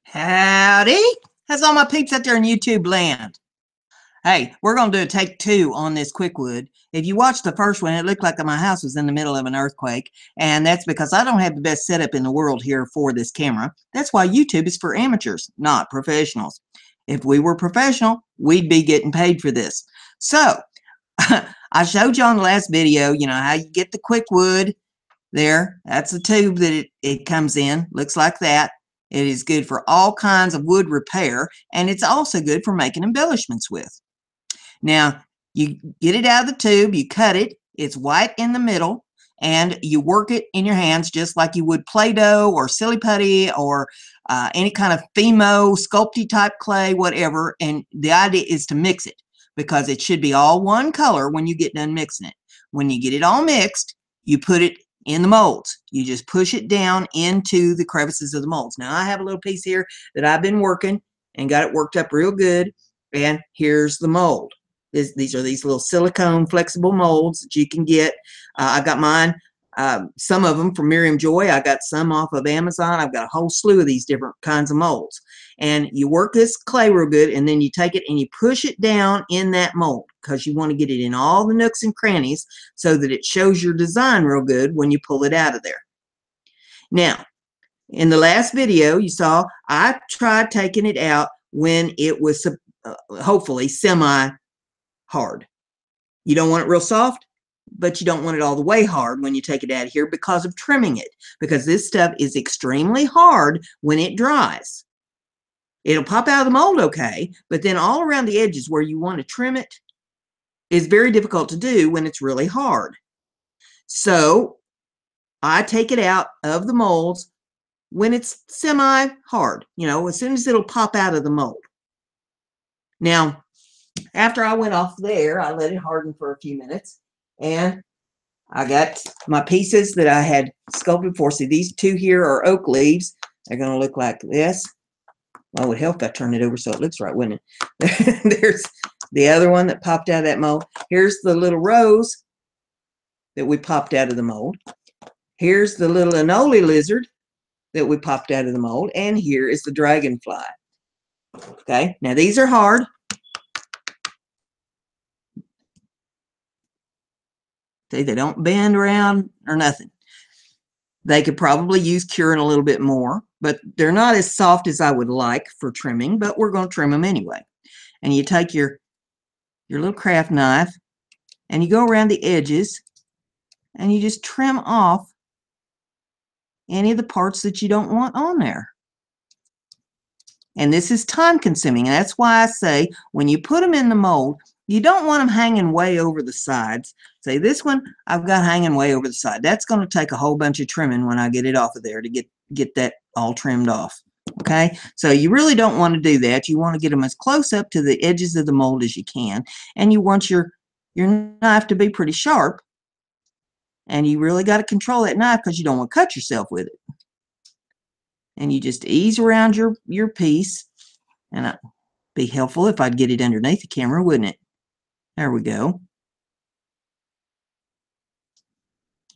Howdy! How's all my peeps out there in YouTube land? Hey, we're going to do a take 2 on this Quikwood. If you watched the first one, it looked like my house was in the middle of an earthquake, and that's because I don't have the best setup in the world here for this camera. That's why YouTube is for amateurs, not professionals. If we were professional, we'd be getting paid for this. So, I showed you on the last video, how you get the Quikwood. There, that's the tube that it comes in. Looks like that. It is good for all kinds of wood repair, and it's also good for making embellishments with. Now, you get it out of the tube, you cut it, it's white in the middle, and you work it in your hands just like you would Play-Doh or Silly Putty or any kind of Fimo, sculpty type clay, whatever, and the idea is to mix it because it should be all one color when you get done mixing it. When you get it all mixed, you put it in the molds. You just push it down into the crevices of the molds. Now I have a little piece here that I've been working and got it worked up real good, and here's the mold. These are these little silicone flexible molds that you can get. I got mine, some of them from Miriam Joy. I got some off of Amazon. I've got a whole slew of these different kinds of molds. And you work this clay real good, and then you take it and you push it down in that mold because you want to get it in all the nooks and crannies so that it shows your design real good when you pull it out of there. Now, in the last video, you saw I tried taking it out when it was hopefully semi-hard. You don't want it real soft, but you don't want it all the way hard when you take it out of here because of trimming it, because this stuff is extremely hard when it dries. It'll pop out of the mold okay, but then all around the edges where you want to trim it is very difficult to do when it's really hard. So I take it out of the molds when it's semi-hard, as soon as it'll pop out of the mold. Now, after I went off there, I let it harden for a few minutes, and I got my pieces that I had sculpted for. See, these two here are oak leaves. They're going to look like this. Well, it would help if I turn it over so it looks right, wouldn't it? There's the other one that popped out of that mold. Here's the little rose that we popped out of the mold. Here's the little anole lizard that we popped out of the mold. And here is the dragonfly. Okay, now these are hard. See, they don't bend around or nothing. They could probably use curing a little bit more, but they're not as soft as I would like for trimming, but we're going to trim them anyway. And you take your little craft knife and you go around the edges and you just trim off any of the parts that you don't want on there. And this is time consuming, and that's why I say when you put them in the mold, you don't want them hanging way over the sides. Say this one I've got hanging way over the side. That's going to take a whole bunch of trimming when I get it off of there to get that all trimmed off. Okay, so you really don't want to do that. You want to get them as close up to the edges of the mold as you can, and you want your knife to be pretty sharp. And you really got to control that knife because you don't want to cut yourself with it. And you just ease around your piece, and it'd be helpful if I'd get it underneath the camera, wouldn't it? There we go.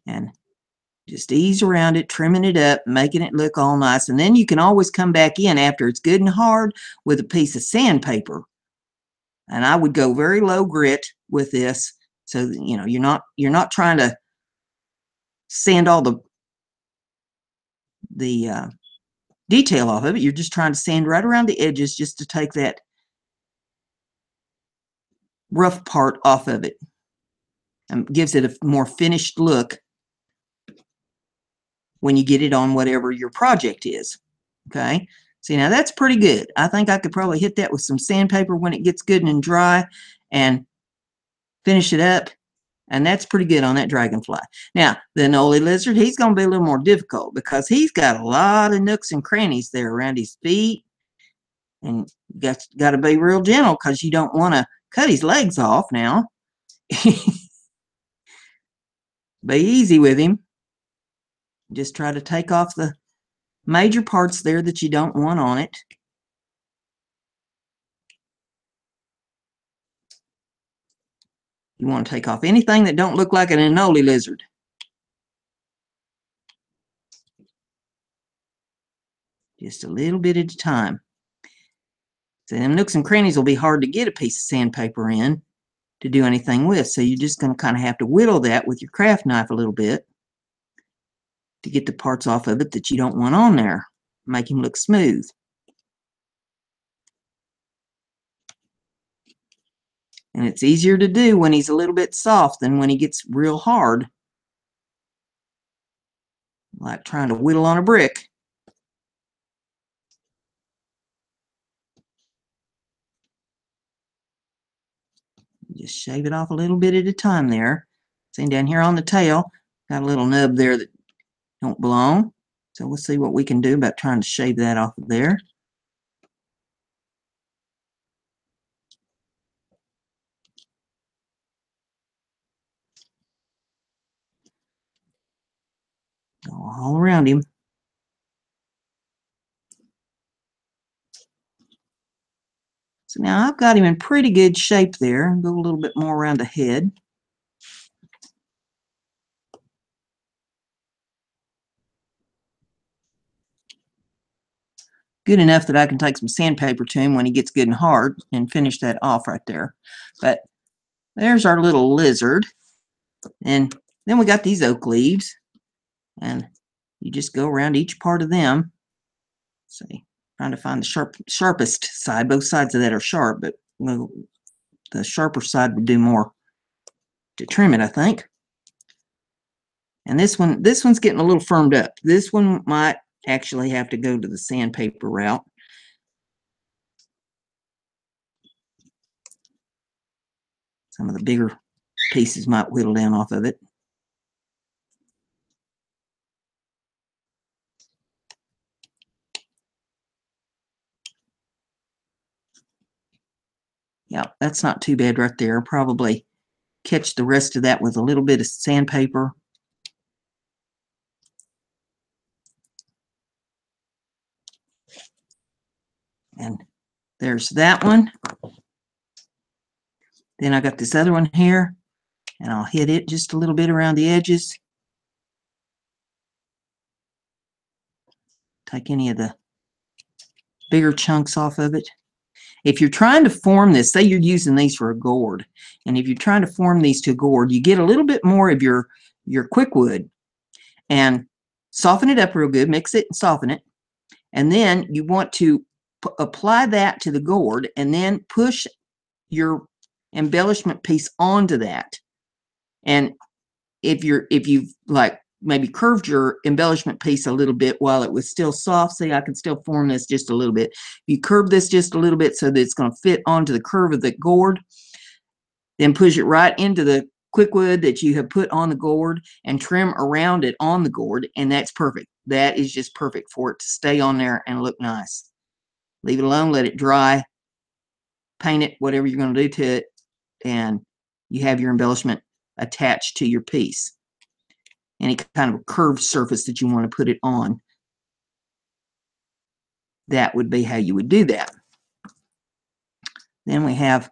And just ease around it, trimming it up, making it look all nice. And then you can always come back in after it's good and hard with a piece of sandpaper. And I would go very low grit with this, so that, you're not trying to sand all the detail off of it. You're just trying to sand right around the edges just to take that rough part off of it, and gives it a more finished look when you get it on whatever your project is. Okay, see, now that's pretty good. I think I could probably hit that with some sandpaper when it gets good and dry and finish it up, and that's pretty good on that dragonfly. Now the anole lizard, he's going to be a little more difficult because he's got a lot of nooks and crannies there around his feet, and you got to be real gentle because you don't want to cut his legs off now. Be easy with him. Just try to take off the major parts there that you don't want on it. You want to take off anything that don't look like an anole lizard. just a little bit at a time. So them nooks and crannies will be hard to get a piece of sandpaper in to do anything with. So you're just going to kind of have to whittle that with your craft knife a little bit to get the parts off of it that you don't want on there. Make him look smooth. And it's easier to do when he's a little bit soft than when he gets real hard. Like trying to whittle on a brick. Just shave it off a little bit at a time there. See down here on the tail, got a little nub there that don't belong. So we'll see what we can do about trying to shave that off of there. Go all around him. So now I've got him in pretty good shape there. Go a little bit more around the head. Good enough that I can take some sandpaper to him when he gets good and hard and finish that off right there. But there's our little lizard. And then we got these oak leaves. And you just go around each part of them. See, trying to find the sharpest side. Both sides of that are sharp, but well, the sharper side would do more to trim it, I think. And this one's getting a little firmed up. This one might actually have to go to the sandpaper route. Some of the bigger pieces might whittle down off of it. Yeah, that's not too bad right there. Probably catch the rest of that with a little bit of sandpaper. And there's that one. Then I got this other one here, and I'll hit it just a little bit around the edges. Take any of the bigger chunks off of it. If you're trying to form this, say you're using these for a gourd, and if you're trying to form these to a gourd, you get a little bit more of your Quikwood and soften it up real good, mix it and soften it. And then you want to apply that to the gourd and then push your embellishment piece onto that. And if you've like maybe curved your embellishment piece a little bit while it was still soft, see, I can still form this just a little bit. You curve this just a little bit so that it's going to fit onto the curve of the gourd, then push it right into the Quikwood that you have put on the gourd and trim around it on the gourd, and that's perfect. That is just perfect for it to stay on there and look nice. Leave it alone, let it dry, paint it, whatever you're going to do to it, and you have your embellishment attached to your piece. Any kind of curved surface that you want to put it on, that would be how you would do that. Then we have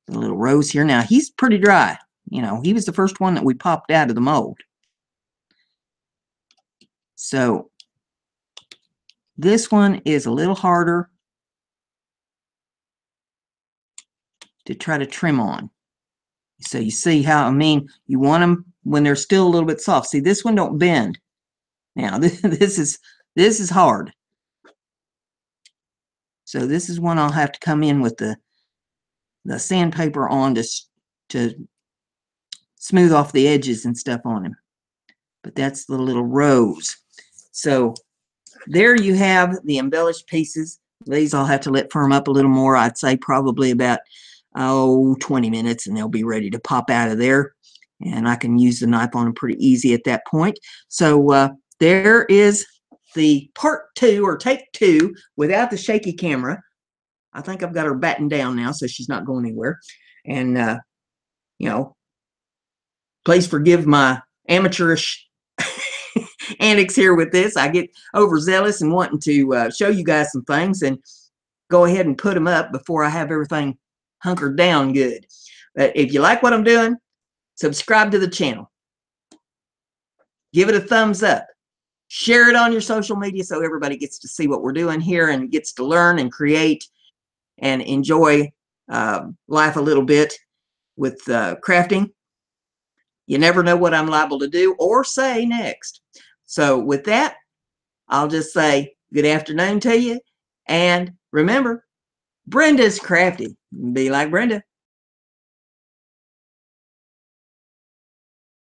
the little rose here. Now he's pretty dry. You know, he was the first one that we popped out of the mold. So this one is a little harder to try to trim on. So you see how, I mean, you want them when they're still a little bit soft. See, this one don't bend. Now this is hard. So this is one I'll have to come in with the sandpaper on to smooth off the edges and stuff on him. But that's the little rose. So there you have the embellished pieces. These I'll have to let firm up a little more. I'd say probably about 20 minutes, and they'll be ready to pop out of there. And I can use the knife on them pretty easy at that point. So there is the part 2 or take 2 without the shaky camera. I think I've got her battened down now, so she's not going anywhere. And, you know, please forgive my amateurish antics here with this. I get overzealous and wanting to show you guys some things and go ahead and put them up before I have everything hunkered down good. But if you like what I'm doing, subscribe to the channel. Give it a thumbs up. Share it on your social media so everybody gets to see what we're doing here and gets to learn and create and enjoy life a little bit with crafting. You never know what I'm liable to do or say next. So with that, I'll just say good afternoon to you. And remember, Brenda's crafty. Be like Brenda.